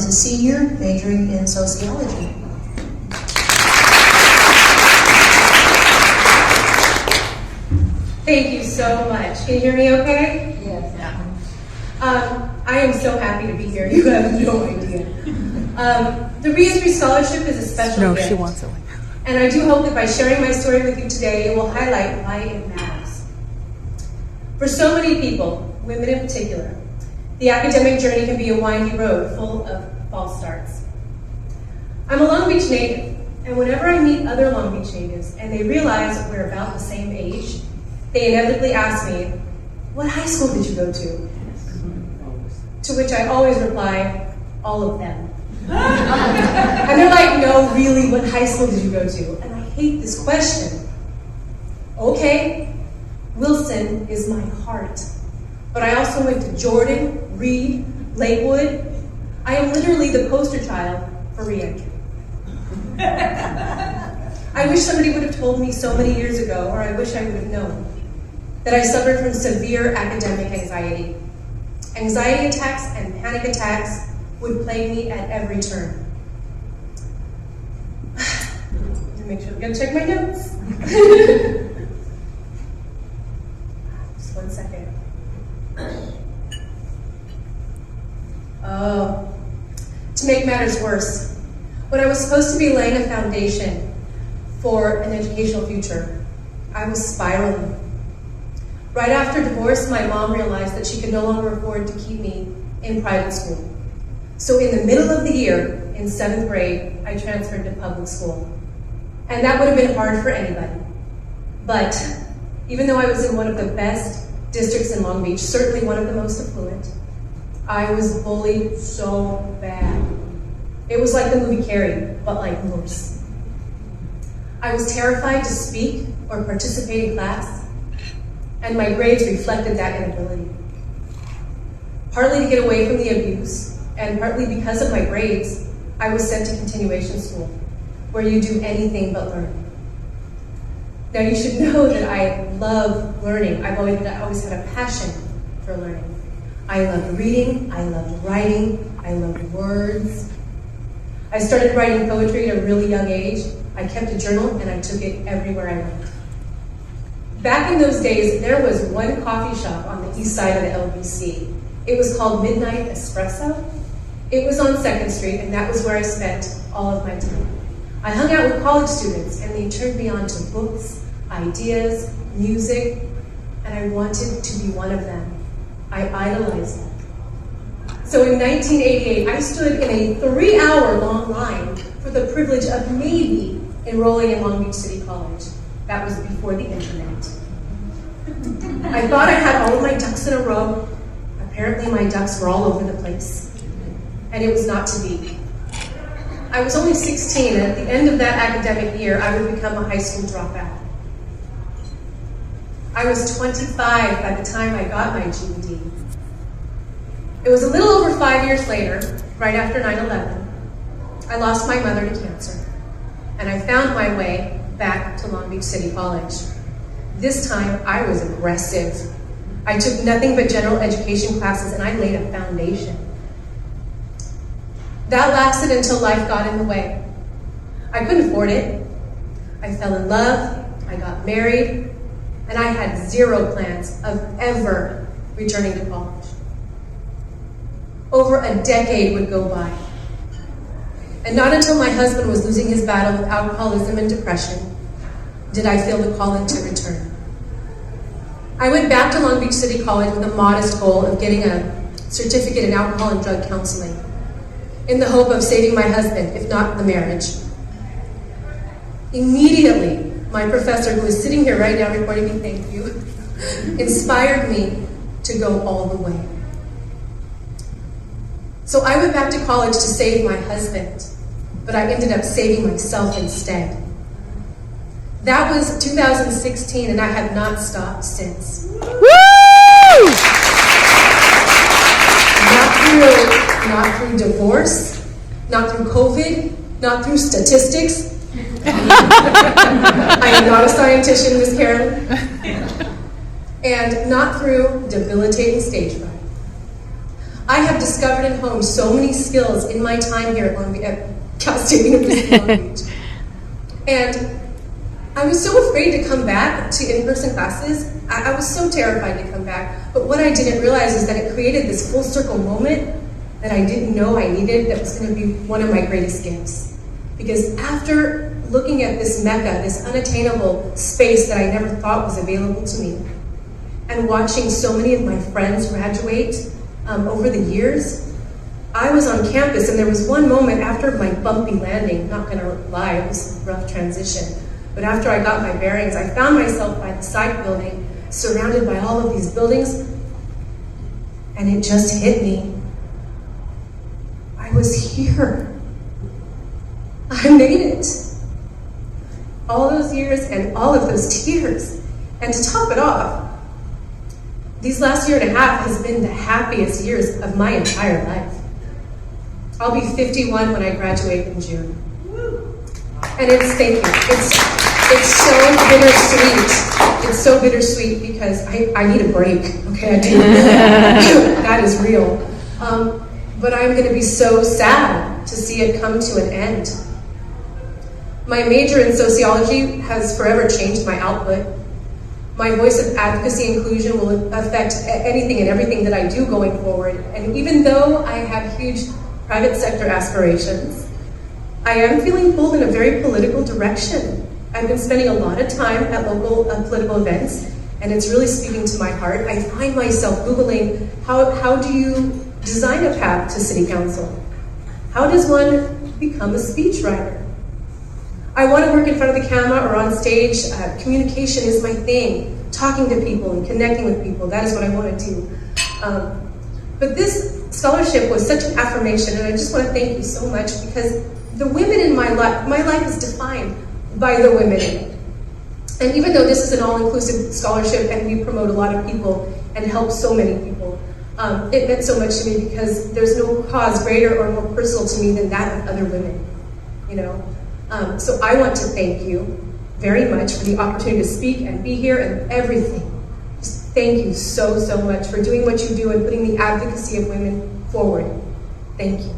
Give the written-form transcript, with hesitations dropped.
is a senior majoring in sociology. Thank you so much. Can you hear me okay? Yes. I am so happy to be here. You have no idea. The Reentry Scholarship is a special gift. She wants it. And I do hope that by sharing my story with you today, it will highlight why it matters. For so many people, women in particular, the academic journey can be a windy road full of false starts. I'm a Long Beach native, and whenever I meet other Long Beach natives and they realize we're about the same age, they inevitably ask me, "What high school did you go to?" To which I always reply, "All of them." And they're like, "No, really, what high school did you go to?" And I hate this question. Okay, Wilson is my heart. But I also went to Jordan, Reed, Lakewood. I am literally the poster child for reentry. I wish somebody would have told me so many years ago, or I wish I would have known, that I suffered from severe academic anxiety. Anxiety attacks and panic attacks would plague me at every turn. Make sure I'm gonna check my notes. Just 1 second. Oh, to make matters worse, when I was supposed to be laying a foundation for an educational future, I was spiraling. Right after divorce, my mom realized that she could no longer afford to keep me in private school. So in the middle of the year, in 7th grade, I transferred to public school. And that would have been hard for anybody. But even though I was in one of the best districts in Long Beach, certainly one of the most affluent, I was bullied so bad. It was like the movie Carrie, but like worse. I was terrified to speak or participate in class, and my grades reflected that inability. Partly to get away from the abuse, and partly because of my grades, I was sent to continuation school, where you do anything but learn. Now you should know that I love learning. I've always had a passion for learning. I loved reading, I loved writing, I loved words. I started writing poetry at a really young age. I kept a journal and I took it everywhere I went. Back in those days, there was one coffee shop on the east side of the LBC. It was called Midnight Espresso. It was on 2nd Street, and that was where I spent all of my time. I hung out with college students, and they turned me on to books, ideas, music, and I wanted to be one of them. I idolized them. So in 1988, I stood in a 3-hour-long line for the privilege of maybe enrolling in Long Beach City College. That was before the internet. I thought I had all of my ducks in a row. Apparently my ducks were all over the place. And it was not to be. I was only 16, and at the end of that academic year, I would become a high school dropout. I was 25 by the time I got my GED. It was a little over 5 years later, right after 9/11, I lost my mother to cancer, and I found my way back to Long Beach City College. This time, I was aggressive. I took nothing but general education classes, and I laid a foundation. That lasted until life got in the way. I couldn't afford it. I fell in love, I got married, and I had zero plans of ever returning to college. Over a decade would go by. And not until my husband was losing his battle with alcoholism and depression did I feel the calling to return. I went back to Long Beach City College with a modest goal of getting a certificate in alcohol and drug counseling, in the hope of saving my husband, if not the marriage. Immediately, my professor, who is sitting here right now recording me, thank you, inspired me to go all the way. So I went back to college to save my husband, but I ended up saving myself instead. That was 2016, and I have not stopped since. Woo! Not through divorce, not through COVID, not through statistics. I am not a scientist, Miss Karen. And not through debilitating stage fright. I have discovered and honed so many skills in my time here at Cal State University Long Beach. And I was so afraid to come back to in-person classes. I was so terrified to come back. But what I didn't realize is that it created this full circle moment that I didn't know I needed that was going to be one of my greatest gifts. Because after looking at this Mecca, this unattainable space that I never thought was available to me, and watching so many of my friends graduate over the years, I was on campus and there was one moment after my bumpy landing, not going to lie, it was a rough transition, but after I got my bearings, I found myself by the psych building, surrounded by all of these buildings, and it just hit me. I was here. I made it. All those years and all of those tears. And to top it off, these last year and a half has been the happiest years of my entire life. I'll be 51 when I graduate in June. And thank you. It's so bittersweet. It's so bittersweet because I need a break. Okay, I do. That is real. But I'm going to be so sad to see it come to an end. My major in sociology has forever changed my output. My voice of advocacy and inclusion will affect anything and everything that I do going forward. And even though I have huge private sector aspirations, I am feeling pulled in a very political direction. I've been spending a lot of time at local political events, and it's really speaking to my heart. I find myself Googling, how do you design a path to city council? How does one become a speechwriter? I want to work in front of the camera or on stage. Communication is my thing. Talking to people and connecting with people, that is what I want to do. But this scholarship was such an affirmation, and I just want to thank you so much because the women in my life is defined by the women in it. And even though this is an all-inclusive scholarship and we promote a lot of people and help so many people, it meant so much to me because there's no cause greater or more personal to me than that of other women, you know? So I want to thank you very much for the opportunity to speak and be here and everything. Just thank you so, so much for doing what you do and putting the advocacy of women forward. Thank you.